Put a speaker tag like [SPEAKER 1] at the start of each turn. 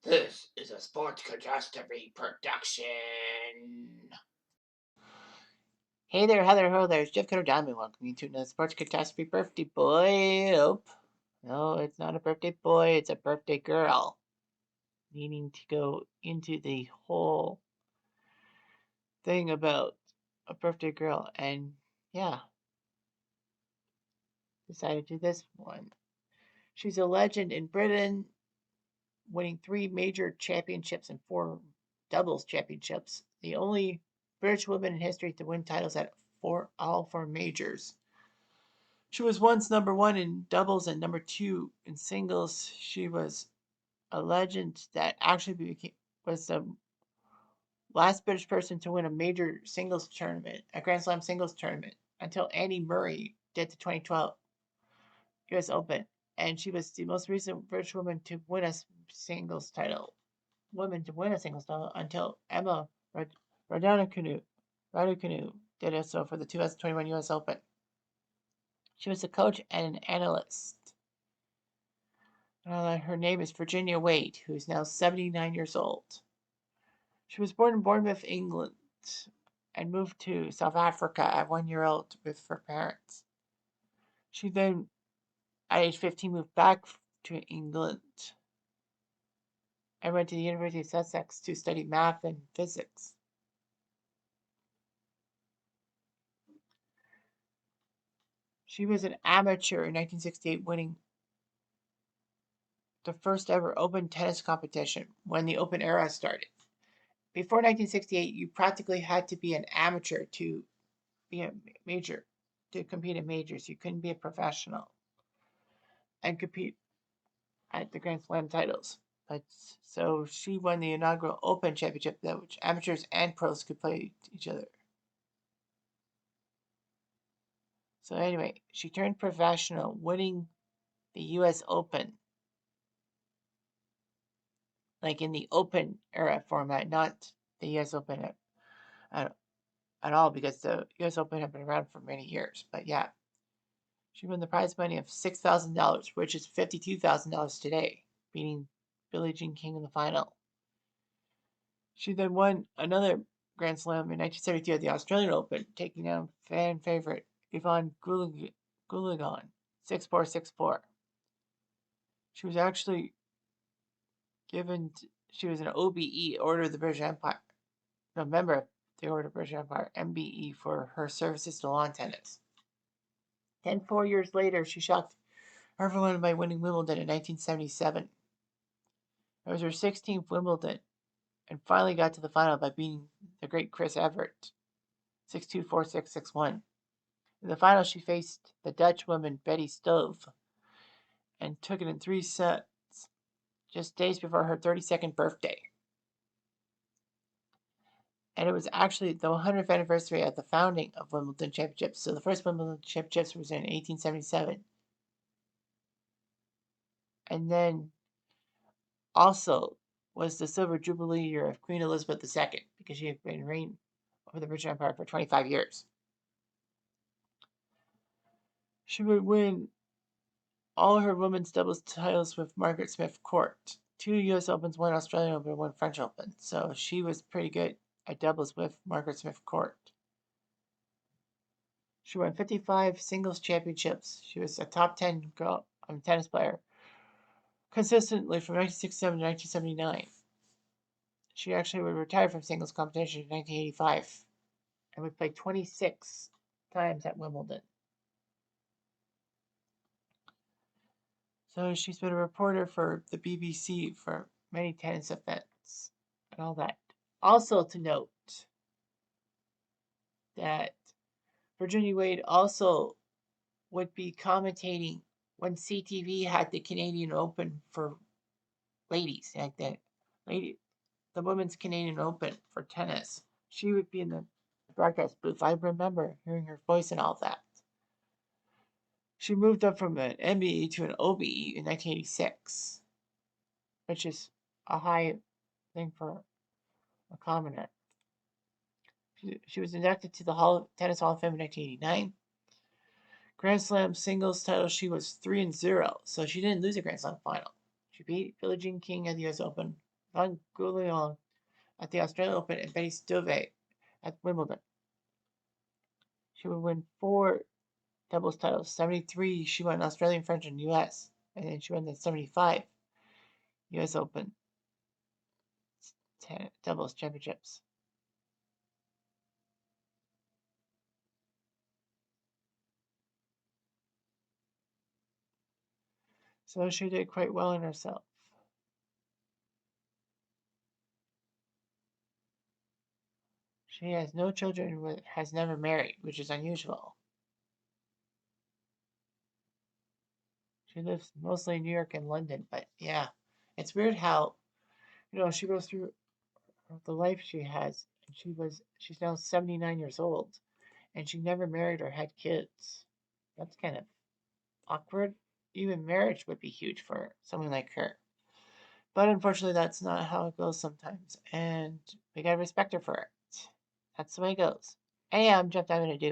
[SPEAKER 1] This is a Sports Catastrophe production. Hey there, Heather, ho there. It's Jeff Cutter Diamond. Welcome you to another Sports Catastrophe birthday boy. Oh, no, it's not a birthday boy, it's a birthday girl. Needing to go into the whole thing about a birthday girl, and yeah, decided to do this one. She's a legend in Britain, winning 3 major championships and 4 doubles championships. The only British woman in history to win titles at all 4 majors. She was once number 1 in doubles and number 2 in singles. She was a legend that actually was the last British person to win a major singles tournament, a Grand Slam singles tournament, until Andy Murray did the 2012 US Open. And she was the most recent British woman to win a singles title. Women to win a singles title until Emma Raducanu did it so for the 2021 US Open. She was a coach and an analyst. Her name is Virginia Wade, who is now 79 years old. She was born in Bournemouth, England, and moved to South Africa at 1 year old with her parents. She then, at age 15, moved back to England and went to the University of Sussex to study math and physics. She was an amateur in 1968, winning the first ever open tennis competition when the open era started. Before 1968, you practically had to be an amateur to be a major, to compete in majors. You couldn't be a professional and compete at the Grand Slam titles. But so she won the inaugural Open Championship, which amateurs and pros could play each other. So anyway, she turned professional, winning the U.S. Open, like in the Open era format, not the U.S. Open at all, because the U.S. Open had been around for many years. But yeah, she won the prize money of $6,000, which is $52,000 today, beating Billie Jean King in the final. She then won another Grand Slam in 1972 at the Australian Open, taking down fan favorite Evah Guligan 6-4, 6-4. She was actually she was an OBE, Order of the British Empire, no, member of the Order of the British Empire, MBE, for her services to lawn tennis. Then 4 years later, she shocked everyone by winning Wimbledon in 1977. It was her 16th Wimbledon, and finally got to the final by beating the great Chris Evert 6-2, 4-6, 6-1. In the final, she faced the Dutch woman Betty Stove and took it in 3 sets, just days before her 32nd birthday. And it was actually the 100th anniversary of the founding of Wimbledon Championships. So the first Wimbledon Championships was in 1877. And then also was the Silver Jubilee year of Queen Elizabeth II, because she had been reigning over the British Empire for 25 years. She would win all her women's doubles titles with Margaret Smith Court. 2 U.S. Opens, 1 Australian Open, 1 French Open. So she was pretty good at doubles with Margaret Smith Court. She won 55 singles championships. She was a top 10 tennis player consistently from 1967 to 1979. She actually would retire from singles competition in 1985 and would play 26 times at Wimbledon. So she's been a reporter for the BBC for many tennis events and all that. Also to note that Virginia Wade also would be commentating when CTV had the Canadian Open for ladies, like the Women's Canadian Open for tennis. She would be in the broadcast booth. I remember hearing her voice and all that. She moved up from an MBE to an OBE in 1986, which is a high thing for a commoner. She was inducted to the Tennis Hall of Fame in 1989. Grand Slam singles title, she was 3-0, so she didn't lose a Grand Slam final. She beat Billie Jean King at the US Open Van Goulion at the Australian Open, and Betty Stovey at Wimbledon. She would win 4 doubles titles. 73, she won Australian, French, and US. And then she won the 75 US Open doubles championships. So she did quite well in herself. She has no children and has never married, which is unusual. She lives mostly in New York and London, but yeah, it's weird how, she goes through the life she has. And she's now 79 years old, and she never married or had kids. That's kind of awkward. Even marriage would be huge for someone like her. But unfortunately, that's not how it goes sometimes, and we gotta respect her for it. That's the way it goes. Hey, I'm Jeff. I'm gonna do.